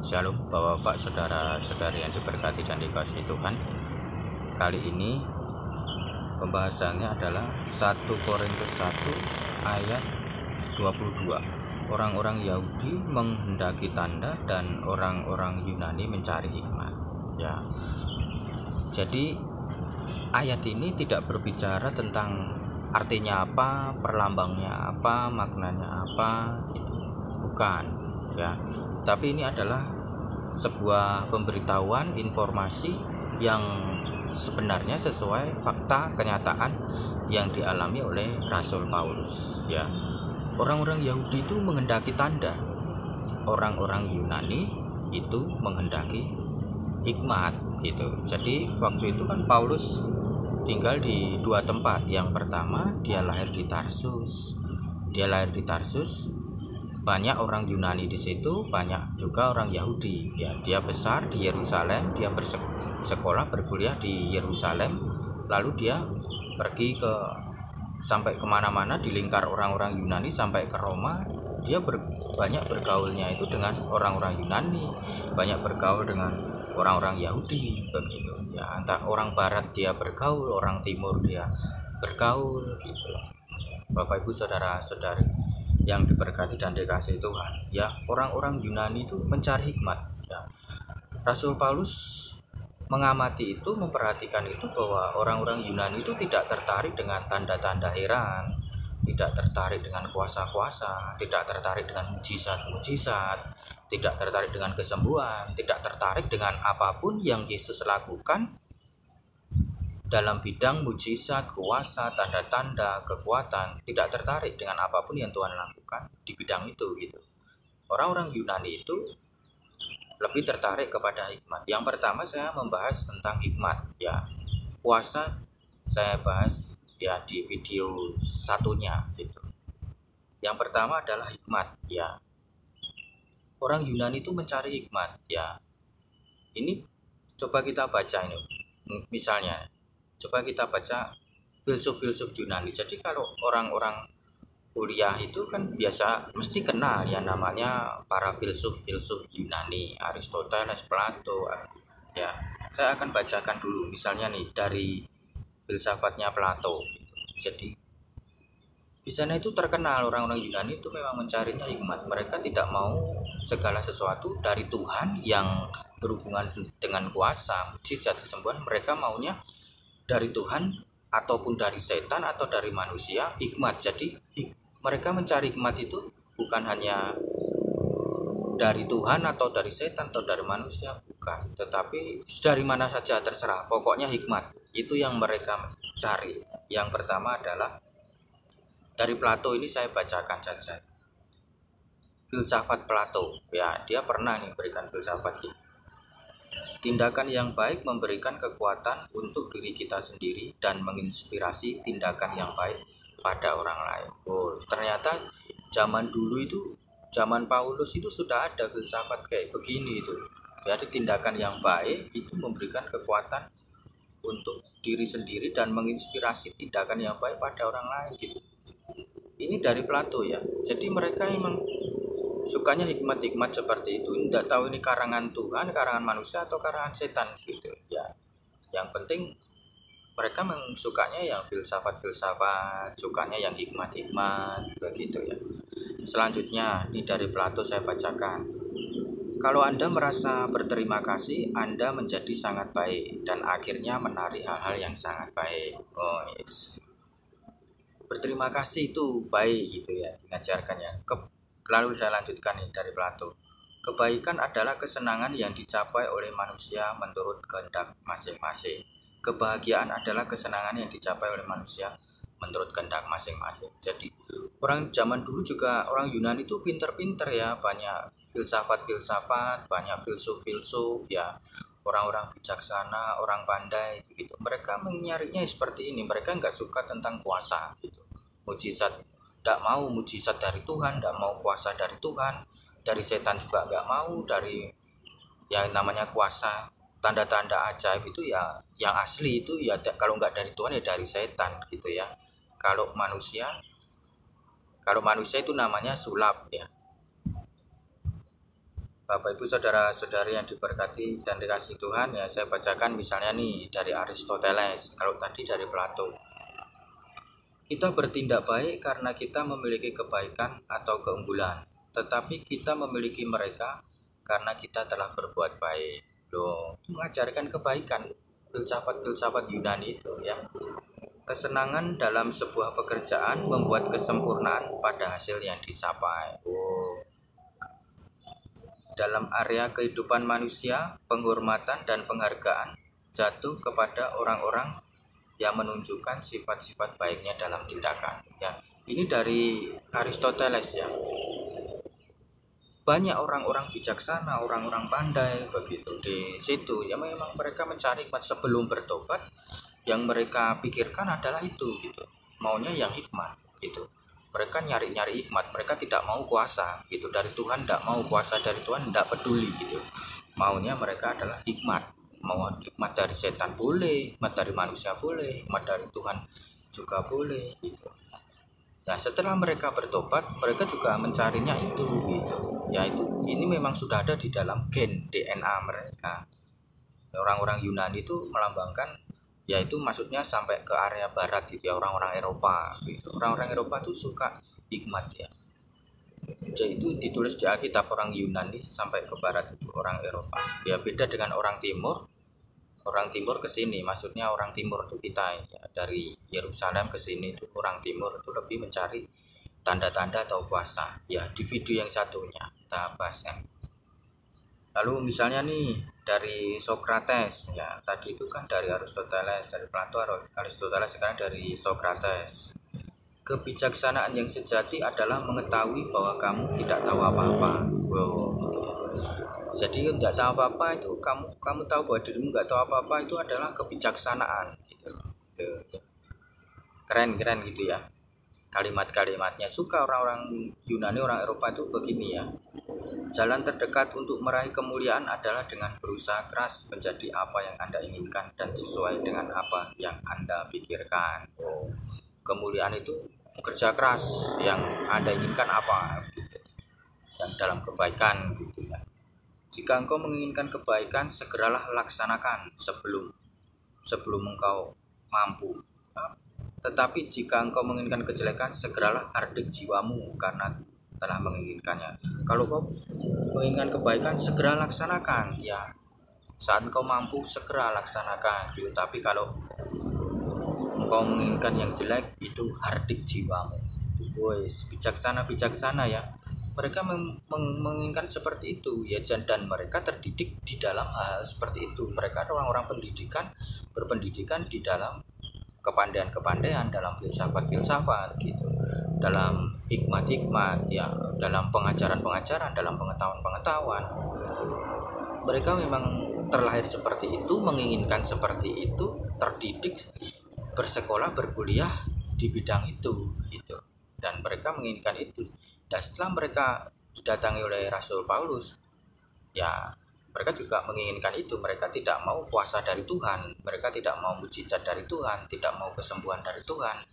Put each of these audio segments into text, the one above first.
Shalom Bapak-bapak, saudara-saudari yang diberkati dan dikasihi Tuhan. Kali ini pembahasannya adalah 1 Korintus 1 ayat 22. Orang-orang Yahudi menghendaki tanda dan orang-orang Yunani mencari hikmat. Ya. Jadi ayat ini tidak berbicara tentang artinya apa, perlambangnya apa, maknanya apa gitu. Bukan, ya. Tapi ini adalah sebuah pemberitahuan informasi yang sebenarnya sesuai fakta kenyataan yang dialami oleh Rasul Paulus, ya. Orang-orang Yahudi itu menghendaki tanda, orang-orang Yunani itu menghendaki hikmat gitu. Jadi waktu itu kan Paulus tinggal di dua tempat. Yang pertama, dia lahir di Tarsus. Banyak orang Yunani di situ, banyak juga orang Yahudi. Ya, dia besar di Yerusalem, dia bersekolah berkuliah di Yerusalem, lalu dia pergi sampai kemana-mana di lingkar orang-orang Yunani sampai ke Roma. Dia banyak bergaulnya itu dengan orang-orang Yunani, banyak bergaul dengan orang-orang Yahudi begitu. Ya, entah orang Barat dia bergaul, orang Timur dia bergaul gitu. Bapak Ibu saudara-saudari yang diberkati dan dikasihi Tuhan, ya, orang-orang Yunani itu mencari hikmat, ya. Rasul Paulus mengamati itu, memperhatikan itu, bahwa orang-orang Yunani itu tidak tertarik dengan tanda-tanda heran, tidak tertarik dengan kuasa-kuasa, tidak tertarik dengan mujizat-mujizat, tidak tertarik dengan kesembuhan, tidak tertarik dengan apapun yang Yesus lakukan dalam bidang mujizat, kuasa, tanda-tanda, kekuatan. Tidak tertarik dengan apapun yang Tuhan lakukan di bidang itu gitu. Orang-orang Yunani itu lebih tertarik kepada hikmat. Yang pertama saya membahas tentang hikmat, ya. Kuasa saya bahas ya di video satunya gitu. Yang pertama adalah hikmat, ya. Orang Yunani itu mencari hikmat, ya. Ini coba kita baca ini. Misalnya coba kita baca filsuf-filsuf Yunani. Jadi kalau orang-orang kuliah itu kan biasa mesti kenal yang namanya para filsuf-filsuf Yunani, Aristoteles, Plato, ya. Saya akan bacakan dulu misalnya nih dari filsafatnya Plato gitu. Jadi di sana itu terkenal orang-orang Yunani itu memang mencarinya hikmat. Mereka tidak mau segala sesuatu dari Tuhan yang berhubungan dengan kuasa, mujizat, kesembuhan. Mereka maunya dari Tuhan ataupun dari setan atau dari manusia, hikmat. Jadi mereka mencari hikmat itu bukan hanya dari Tuhan atau dari setan atau dari manusia, bukan, tetapi dari mana saja terserah, pokoknya hikmat itu yang mereka cari. Yang pertama adalah dari Plato. Ini saya bacakan saja filsafat Plato, ya. Dia pernah nih berikan filsafat ini. Tindakan yang baik memberikan kekuatan untuk diri kita sendiri dan menginspirasi tindakan yang baik pada orang lain. Oh, ternyata zaman dulu itu, zaman Paulus itu sudah ada filsafat kayak begini itu. Jadi tindakan yang baik itu memberikan kekuatan untuk diri sendiri dan menginspirasi tindakan yang baik pada orang lain gitu. Ini dari Plato, ya. Jadi mereka memang sukanya hikmat-hikmat seperti itu. Tidak tahu ini karangan Tuhan, karangan manusia, atau karangan setan gitu, ya. Yang penting mereka sukanya yang filsafat-filsafat, sukanya yang hikmat-hikmat begitu, ya. Selanjutnya ini dari Plato saya bacakan. Kalau Anda merasa berterima kasih, Anda menjadi sangat baik dan akhirnya menarik hal-hal yang sangat baik. Oh, yes. Berterima kasih itu baik gitu, ya, diajarkannya. Lalu saya lanjutkan ini dari Plato. Kebaikan adalah kesenangan yang dicapai oleh manusia menurut kehendak masing-masing. Kebahagiaan adalah kesenangan yang dicapai oleh manusia menurut kehendak masing-masing. Jadi orang zaman dulu juga, orang Yunani itu pinter-pinter, ya. Banyak filsafat-filsafat, banyak filsuf-filsuf, ya. Orang-orang bijaksana, orang pandai begitu. Mereka mencarinya seperti ini. Mereka nggak suka tentang kuasa gitu, mujizat. Tidak mau mujizat dari Tuhan, tidak mau kuasa dari Tuhan, dari setan juga nggak mau. Dari yang namanya kuasa, tanda-tanda ajaib itu ya yang asli itu ya, kalau nggak dari Tuhan ya dari setan gitu, ya. Kalau manusia itu namanya sulap, ya. Bapak Ibu saudara-saudari yang diberkati dan dikasihi Tuhan, ya saya bacakan misalnya nih dari Aristoteles, kalau tadi dari Plato. Kita bertindak baik karena kita memiliki kebaikan atau keunggulan, tetapi kita memiliki mereka karena kita telah berbuat baik. Loh, mengajarkan kebaikan, filsafat-filsafat Yunani itu ya. Kesenangan dalam sebuah pekerjaan membuat kesempurnaan pada hasil yang dicapai. Dalam area kehidupan manusia, penghormatan dan penghargaan jatuh kepada orang-orang yang menunjukkan sifat-sifat baiknya dalam tindakan. Ya, ini dari Aristoteles ya. Banyak orang-orang bijaksana, orang-orang pandai begitu di situ. Ya memang mereka mencari hikmat sebelum bertobat. Yang mereka pikirkan adalah itu gitu. Maunya yang hikmat gitu. Mereka nyari-nyari hikmat, mereka tidak mau kuasa gitu dari Tuhan, tidak mau kuasa dari Tuhan, tidak peduli gitu. Maunya mereka adalah hikmat, mau hikmat dari setan boleh, hikmat dari manusia boleh, hikmat dari Tuhan juga boleh gitu. Nah setelah mereka bertobat, mereka juga mencarinya itu gitu. Ya itu ini memang sudah ada di dalam gen DNA mereka. Orang-orang Yunani itu melambangkan, yaitu maksudnya sampai ke area barat gitu ya, orang-orang Eropa gitu. Orang-orang Eropa tuh suka hikmat ya. Jadi itu ditulis di Alkitab, orang Yunani sampai ke barat itu orang Eropa. Ya beda dengan orang timur. Orang timur ke sini, maksudnya orang timur itu kita ya, dari Yerusalem ke sini itu orang timur itu lebih mencari tanda-tanda atau kuasa. Ya di video yang satunya kita bahas ya. Lalu misalnya nih dari Socrates ya, tadi itu kan dari Aristoteles, dari Plato, Aristoteles, sekarang dari Socrates. Kebijaksanaan yang sejati adalah mengetahui bahwa kamu tidak tahu apa-apa. Wow, gitu ya. Jadi tidak tahu apa-apa itu kamu tahu bahwa dirimu nggak tahu apa-apa itu adalah kebijaksanaan gitu. Keren gitu ya. Kalimat-kalimatnya suka orang-orang Yunani, orang Eropa itu begini ya. Jalan terdekat untuk meraih kemuliaan adalah dengan berusaha keras menjadi apa yang Anda inginkan dan sesuai dengan apa yang Anda pikirkan. Kemuliaan itu kerja keras, yang Anda inginkan apa gitu. Dan dalam kebaikan gitu ya. Jika engkau menginginkan kebaikan, segeralah laksanakan sebelum engkau mampu. Tetapi jika engkau menginginkan kejelekan, segeralah hardik jiwamu karena telah menginginkannya. Kalau kau menginginkan kebaikan, segera laksanakan ya. Saat engkau mampu, segera laksanakan gitu. Tapi kalau engkau menginginkan yang jelek, itu hardik jiwamu. Boys, bijaksana ya. Mereka menginginkan seperti itu ya, dan mereka terdidik di dalam hal seperti itu. Mereka orang-orang berpendidikan di dalam kepandaian dalam filsafat gitu, dalam hikmat ya, dalam pengajaran dalam pengetahuan. Mereka memang terlahir seperti itu, menginginkan seperti itu, terdidik, bersekolah, berkuliah di bidang itu gitu, dan mereka menginginkan itu. Dan setelah mereka didatangi oleh Rasul Paulus ya, mereka juga menginginkan itu. Mereka tidak mau kuasa dari Tuhan, mereka tidak mau mujizat dari Tuhan, tidak mau kesembuhan dari Tuhan.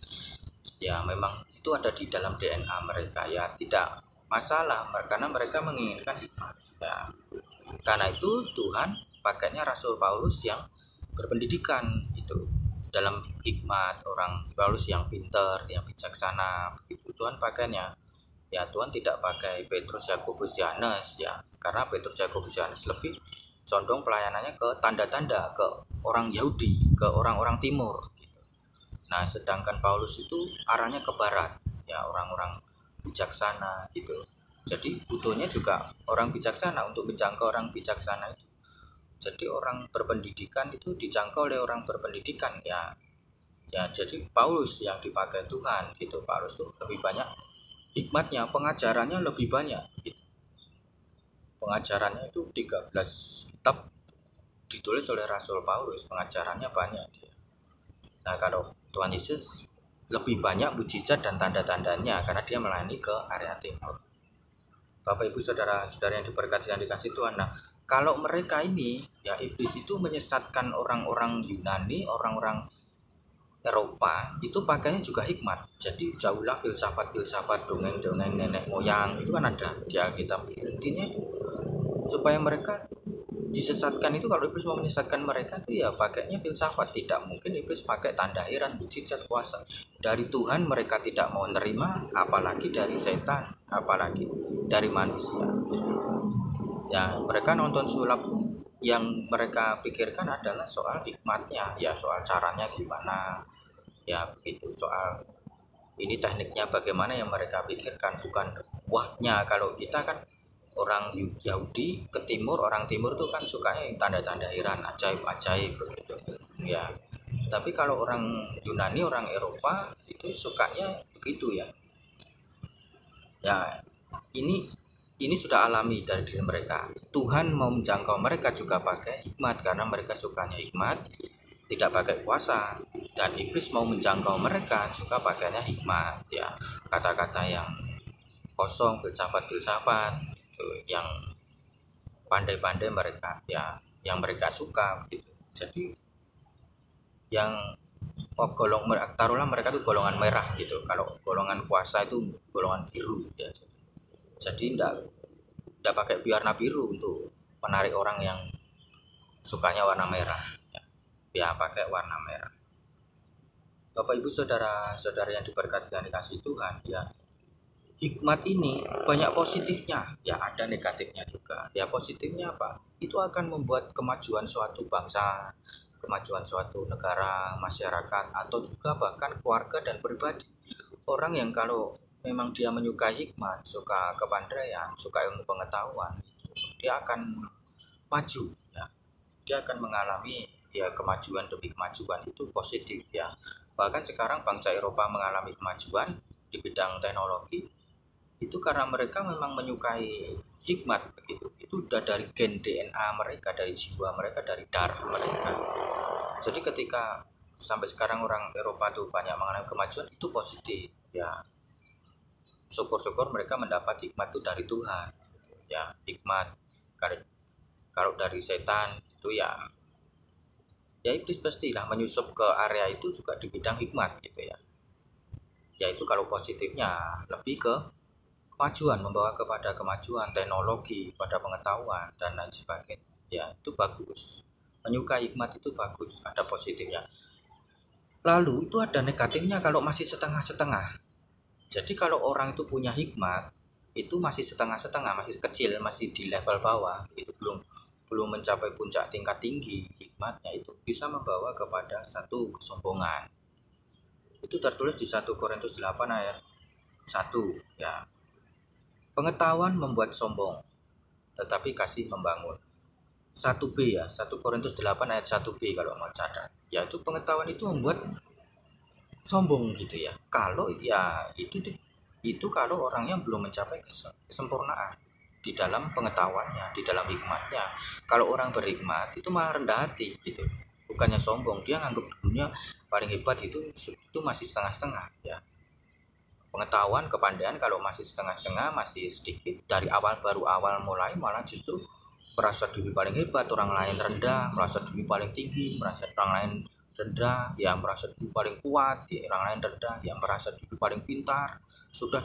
Ya memang itu ada di dalam DNA mereka ya, tidak masalah karena mereka menginginkan hikmat ya. Karena itu Tuhan pakainya Rasul Paulus yang berpendidikan itu dalam hikmat, orang Paulus yang pintar, yang bijaksana begitu Tuhan pakainya. Ya Tuhan tidak pakai Petrus, Yakobus, Yohanes ya, karena Petrus, Yakobus, Yohanes lebih condong pelayanannya ke tanda-tanda, ke orang Yahudi, ke orang-orang timur gitu. Nah sedangkan Paulus itu arahnya ke barat ya, orang-orang bijaksana gitu. Jadi butuhnya juga orang bijaksana untuk menjangkau orang bijaksana itu. Jadi orang berpendidikan itu dijangkau oleh orang berpendidikan ya. Ya jadi Paulus yang dipakai Tuhan gitu. Paulus tuh lebih banyak hikmatnya, pengajarannya lebih banyak gitu. Pengajarannya itu 13 kitab ditulis oleh Rasul Paulus, pengajarannya banyak dia. Nah kalau Tuhan Yesus lebih banyak mujizat dan tanda-tandanya karena dia melayani ke area timur. Bapak Ibu saudara-saudara yang diberkati dan dikasihi Tuhan. Nah kalau mereka ini ya, iblis itu menyesatkan orang-orang Yunani, orang-orang Eropa itu pakainya juga hikmat. Jadi jauhlah filsafat dongeng-dongeng nenek moyang, itu kan ada di Alkitab. Intinya supaya mereka disesatkan. Itu kalau iblis mau menyesatkan mereka itu ya pakainya filsafat. Tidak mungkin iblis pakai tanda heran, mujizat, kuasa. Dari Tuhan mereka tidak mau menerima, apalagi dari setan, apalagi dari manusia gitu. Ya mereka nonton sulap, yang mereka pikirkan adalah soal hikmatnya, ya soal caranya gimana, ya begitu, soal ini tekniknya bagaimana yang mereka pikirkan, bukan wahnya. Kalau kita kan orang Yahudi ke timur, orang timur tuh kan sukanya yang tanda-tanda heran, ajaib-ajaib begitu ya. Tapi kalau orang Yunani, orang Eropa itu sukanya begitu ya. Ya ini sudah alami dari diri mereka. Tuhan mau menjangkau mereka juga pakai hikmat, karena mereka sukanya hikmat, tidak pakai kuasa. Dan iblis mau menjangkau mereka juga pakainya hikmat ya, kata-kata yang kosong, filsafat gitu, yang pandai-pandai mereka ya, yang mereka suka gitu. Jadi yang taruhlah mereka itu golongan merah gitu, kalau golongan kuasa itu golongan biru ya. Jadi tidak pakai warna biru untuk menarik orang yang sukanya warna merah ya, pakai warna merah. Bapak Ibu saudara-saudara yang diberkati dan dikasihi Tuhan ya, hikmat ini banyak positifnya ya, ada negatifnya juga ya. Positifnya apa? Itu akan membuat kemajuan suatu bangsa, kemajuan suatu negara, masyarakat, atau juga bahkan keluarga dan pribadi. Orang yang kalau memang dia menyukai hikmat, suka kepandaian, suka ilmu pengetahuan, dia akan maju ya, dia akan mengalami ya kemajuan demi kemajuan. Itu positif ya. Bahkan sekarang bangsa Eropa mengalami kemajuan di bidang teknologi itu karena mereka memang menyukai hikmat begitu. Itu udah dari gen DNA mereka, dari jiwa mereka, dari darah mereka. Jadi ketika sampai sekarang orang Eropa tuh banyak mengalami kemajuan, itu positif ya. Syukur-syukur mereka mendapat hikmat itu dari Tuhan ya. Hikmat kalau dari setan itu ya iblis pastilah menyusup ke area itu juga di bidang hikmat gitu ya. Yaitu kalau positifnya lebih ke kemajuan, membawa kepada kemajuan teknologi, pada pengetahuan dan lain sebagainya ya, itu bagus. Menyukai hikmat itu bagus, ada positifnya. Lalu itu ada negatifnya kalau masih setengah-setengah. Jadi kalau orang itu punya hikmat itu masih setengah-setengah, masih kecil, masih di level bawah, itu belum mencapai puncak tingkat tinggi hikmatnya, itu bisa membawa kepada satu kesombongan. Itu tertulis di 1 Korintus 8 ayat 1 ya. Pengetahuan membuat sombong, tetapi kasih membangun. 1B ya, 1 Korintus 8 ayat 1B kalau mau catat. Ya itu pengetahuan itu membuat sombong gitu ya. Kalau ya itu kalau orangnya belum mencapai kesempurnaan di dalam pengetahuannya, di dalam hikmatnya. Kalau orang berhikmat itu malah rendah hati gitu, bukannya sombong. Dia nganggap dunia paling hebat, itu masih setengah-setengah ya. Pengetahuan, kepandaian kalau masih setengah-setengah, masih sedikit, dari baru awal mulai malah justru merasa diri paling hebat, orang lain rendah, merasa diri paling tinggi, merasa orang lain rendah ya, merasa diri paling kuat ya, orang lain rendah ya, merasa diri paling pintar,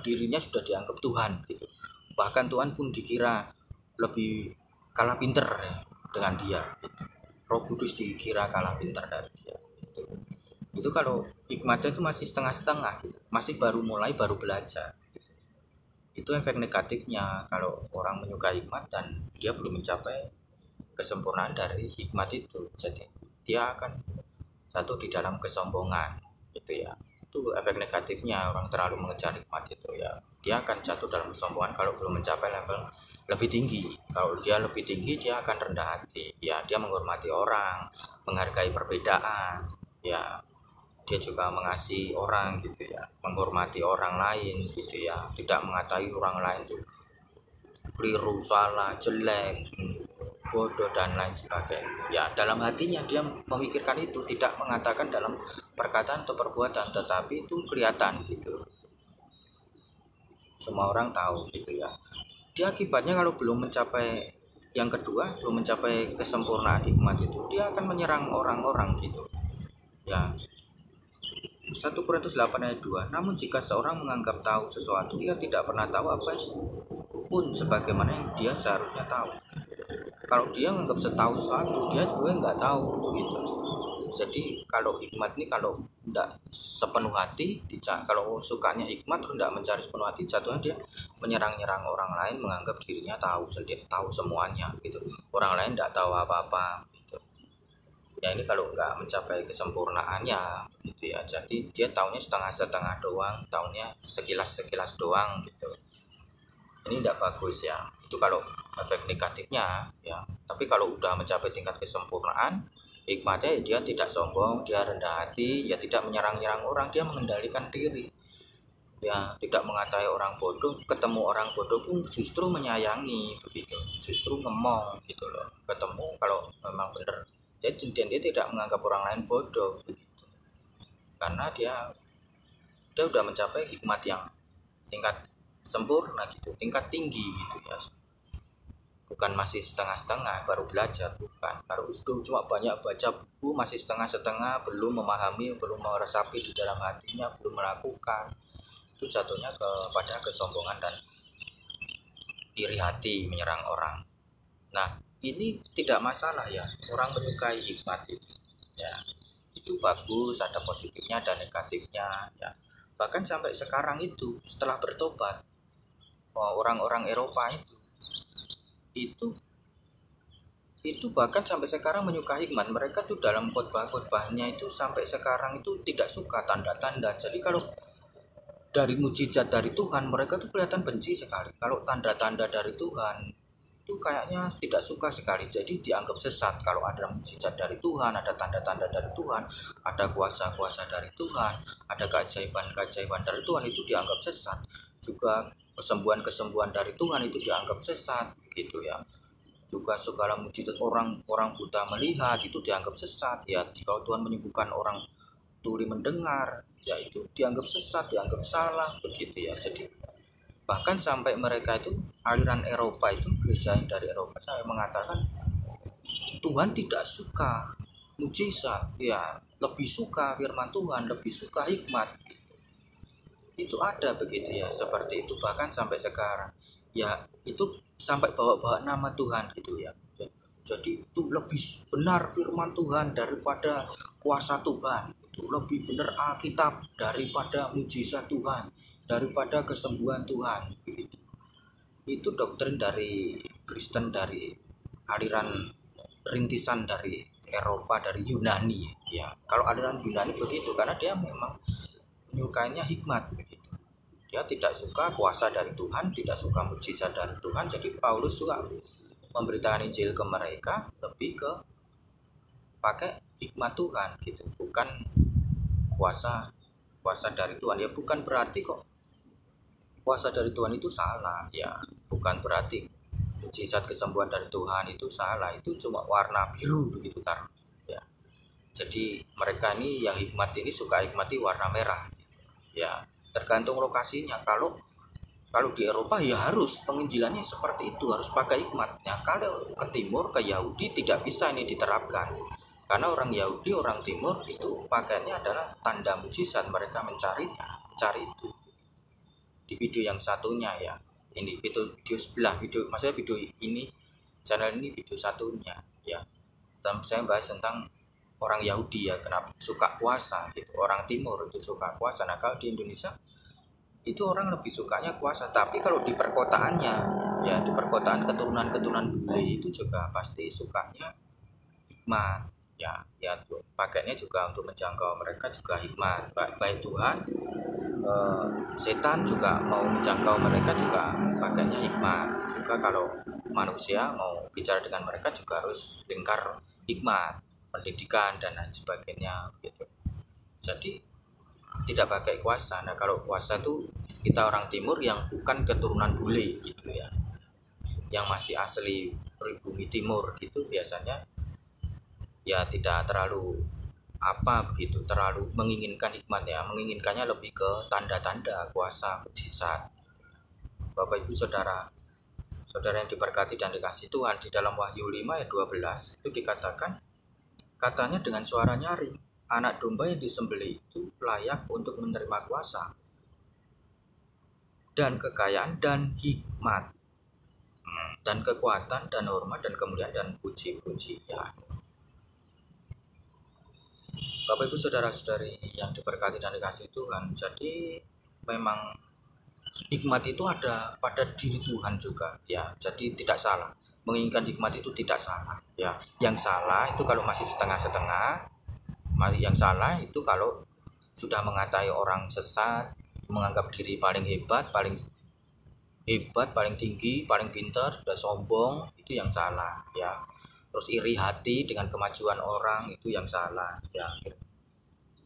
dirinya sudah dianggap Tuhan gitu. Bahkan Tuhan pun dikira lebih kalah pinter dengan dia gitu. Roh Kudus dikira kalah pinter dari dia gitu. Itu kalau hikmatnya itu masih setengah-setengah gitu, masih baru mulai, baru belajar gitu. Itu efek negatifnya kalau orang menyukai hikmat dan dia belum mencapai kesempurnaan dari hikmat itu. Jadi dia akan jatuh di dalam kesombongan gitu ya. Itu efek negatifnya orang terlalu mengejar hikmat itu ya. Dia akan jatuh dalam kesombongan kalau belum mencapai level lebih tinggi. Kalau dia lebih tinggi, dia akan rendah hati ya. Dia menghormati orang, menghargai perbedaan ya. Dia juga mengasihi orang gitu ya, menghormati orang lain gitu ya, tidak mengatai orang lain itu keliru, salah, jelek, bodoh dan lain sebagainya ya. Dalam hatinya dia memikirkan itu, tidak mengatakan dalam perkataan atau perbuatan, tetapi itu kelihatan gitu, semua orang tahu gitu ya. Dia akibatnya kalau belum mencapai yang kedua, belum mencapai kesempurnaan hikmat itu, dia akan menyerang orang-orang gitu ya. 1 Korintus 8 ayat 2, namun jika seorang menganggap tahu sesuatu, ia tidak pernah tahu apa pun sebagaimana yang dia seharusnya tahu. kalau dia nganggap setahu satu, dia juga nggak tahu gitu. Jadi kalau hikmat ini kalau tidak sepenuh hati, kalau sukanya hikmat terus tidak mencari sepenuh hati, jatuhnya dia menyerang-nyerang orang lain, menganggap dirinya tahu sendiri, tahu semuanya gitu. Orang lain tidak tahu apa-apa gitu. Ya ini kalau nggak mencapai kesempurnaannya gitu ya. Jadi dia tahunya setengah-setengah doang, tahunya sekilas-sekilas doang gitu. Ini tidak bagus ya. Itu kalau efek negatifnya ya. Tapi kalau udah mencapai tingkat kesempurnaan, hikmatnya dia tidak sombong, dia rendah hati, ya tidak menyerang-nyerang orang, dia mengendalikan diri, ya tidak mengatai orang bodoh, ketemu orang bodoh pun justru menyayangi begitu, justru ngemong gitu loh, ketemu kalau memang benar, jadi dia tidak menganggap orang lain bodoh begitu, karena dia udah mencapai hikmat yang tingkat sempurna gitu, tingkat tinggi gitu ya. Bukan masih setengah-setengah baru belajar, bukan. Kalau itu cuma banyak baca buku masih setengah-setengah, belum memahami, belum meresapi di dalam hatinya, belum melakukan, itu jatuhnya kepada kesombongan dan iri hati, menyerang orang. Nah ini tidak masalah ya, orang menyukai hikmat itu ya, itu bagus, ada positifnya dan negatifnya ya. Bahkan sampai sekarang itu setelah bertobat, orang-orang Eropa itu bahkan sampai sekarang menyukai hikmat. Mereka tuh dalam khotbah-khotbahnya itu sampai sekarang itu tidak suka tanda-tanda. Jadi kalau dari mujizat dari Tuhan mereka tuh kelihatan benci sekali. Kalau tanda-tanda dari Tuhan itu kayaknya tidak suka sekali. Jadi dianggap sesat. Kalau ada mujizat dari Tuhan, ada tanda-tanda dari Tuhan, ada kuasa-kuasa dari Tuhan, ada keajaiban-keajaiban dari Tuhan, itu dianggap sesat. Juga kesembuhan-kesembuhan dari Tuhan itu dianggap sesat gitu ya. Juga segala mujizat orang buta melihat itu dianggap sesat ya. Kalau Tuhan menyembuhkan orang tuli mendengar ya, itu dianggap sesat, dianggap salah begitu ya. Jadi bahkan sampai mereka itu aliran Eropa itu, gereja dari Eropa saya mengatakan Tuhan tidak suka mujizat ya, lebih suka firman Tuhan, lebih suka hikmat. Itu ada begitu ya, seperti itu bahkan sampai sekarang ya. Itu sampai bawa-bawa nama Tuhan gitu ya. Jadi itu lebih benar firman Tuhan daripada kuasa Tuhan, itu lebih benar Alkitab daripada mujizat Tuhan, daripada kesembuhan Tuhan begitu. Itu doktrin dari Kristen, dari aliran rintisan dari Eropa, dari Yunani ya. Kalau aliran Yunani begitu, karena dia memang menyukainya hikmat begitu. Dia tidak suka kuasa dari Tuhan, tidak suka mujizat dari Tuhan. Jadi Paulus suka memberitakan Injil ke mereka lebih ke pakai hikmat Tuhan gitu, bukan kuasa dari Tuhan ya. Bukan berarti kok kuasa dari Tuhan itu salah ya, bukan berarti mujizat kesembuhan dari Tuhan itu salah, itu cuma warna biru begitu tar ya. Jadi mereka ini yang hikmat ini suka hikmati warna merah ya, tergantung lokasinya. Kalau di Eropa ya harus penginjilannya seperti itu, harus pakai hikmatnya. Kalau ke timur, ke Yahudi tidak bisa ini diterapkan, karena orang Yahudi, orang timur itu pakainya adalah tanda mujizat, mereka mencari itu. Di video yang satunya ya, ini video sebelah, maksudnya video ini, channel ini video satunya ya, saya bahas tentang orang Yahudi ya, kenapa suka kuasa gitu, orang timur itu suka kuasa. Nah kalau di Indonesia itu orang lebih sukanya kuasa, tapi kalau di perkotaannya ya, di perkotaan keturunan bule itu juga pasti sukanya hikmat ya. Ya pakainya juga untuk menjangkau mereka juga hikmat, baik Tuhan, setan juga mau menjangkau mereka juga pakainya hikmat juga. Kalau manusia mau bicara dengan mereka juga harus lingkar hikmat, pendidikan dan lain sebagainya gitu. Jadi tidak pakai kuasa. Nah kalau kuasa tuh kita orang timur yang bukan keturunan bule gitu ya, yang masih asli pribumi timur gitu, biasanya ya tidak terlalu begitu, terlalu menginginkan hikmat ya, menginginkannya lebih ke tanda-tanda kuasa mujizat. Bapak Ibu saudara yang diberkati dan dikasihi Tuhan, di dalam Wahyu 5 ayat 12 itu dikatakan, katanya dengan suara nyaring, anak domba yang disembelih itu layak untuk menerima kuasa dan kekayaan dan hikmat. dan kekuatan dan hormat dan kemuliaan dan puji-pujian. Bapak Ibu saudara-saudari yang diberkati dan dikasihi Tuhan, jadi memang hikmat itu ada pada diri Tuhan juga ya, jadi tidak salah menginginkan hikmat itu, tidak salah ya. Yang salah itu kalau masih setengah-setengah, yang salah itu kalau sudah mengatai orang sesat, menganggap diri paling hebat, paling tinggi, paling pintar, sudah sombong, itu yang salah ya. Terus iri hati dengan kemajuan orang, itu yang salah ya.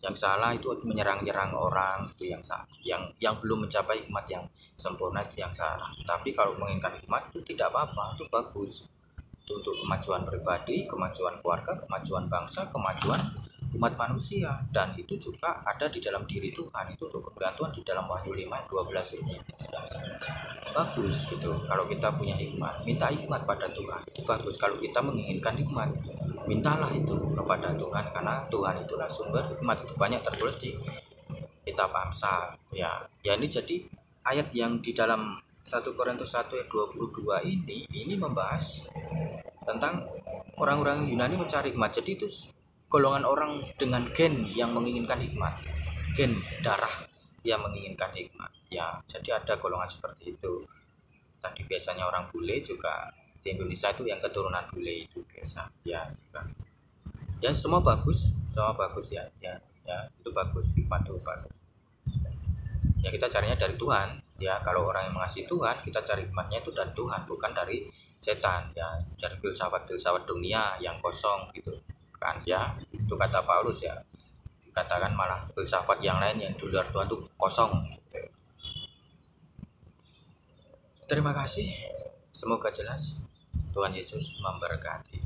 Yang salah itu menyerang-nyerang orang, itu yang salah. Yang belum mencapai hikmat yang sempurna, itu yang salah. Tapi kalau menginginkan hikmat itu tidak apa-apa, itu bagus. Itu untuk kemajuan pribadi, kemajuan keluarga, kemajuan bangsa, kemajuan umat manusia, dan itu juga ada di dalam diri Tuhan. Itu untuk kemuliaan Tuhan di dalam Wahyu 5:12 ini. Bagus gitu. Kalau kita punya hikmat, minta hikmat pada Tuhan, itu bagus. Kalau kita menginginkan hikmat, mintalah itu kepada Tuhan, karena Tuhan itulah sumber hikmat. Itu banyak tertulis di kitab Amsal ya. Ini jadi ayat yang di dalam 1 Korintus 1 ayat 22 ini membahas tentang orang-orang Yunani mencari hikmat. Jadi itu golongan orang dengan gen yang menginginkan hikmat, gen darah yang menginginkan hikmat ya. Jadi ada golongan seperti itu. Tadi biasanya orang bule juga di Indonesia itu yang keturunan bule itu biasa ya. Ya semua bagus ya, itu bagus, hikmat itu bagus ya. Kita carinya dari Tuhan ya. Kalau orang yang mengasihi Tuhan, kita cari hikmatnya itu dari Tuhan, bukan dari setan ya. Cari filsafat dunia yang kosong gitu kan ya. Itu kata Paulus ya, dikatakan malah filsafat yang lain yang di luar Tuhan itu kosong gitu. Terima kasih, semoga jelas. Tuhan Yesus memberkati.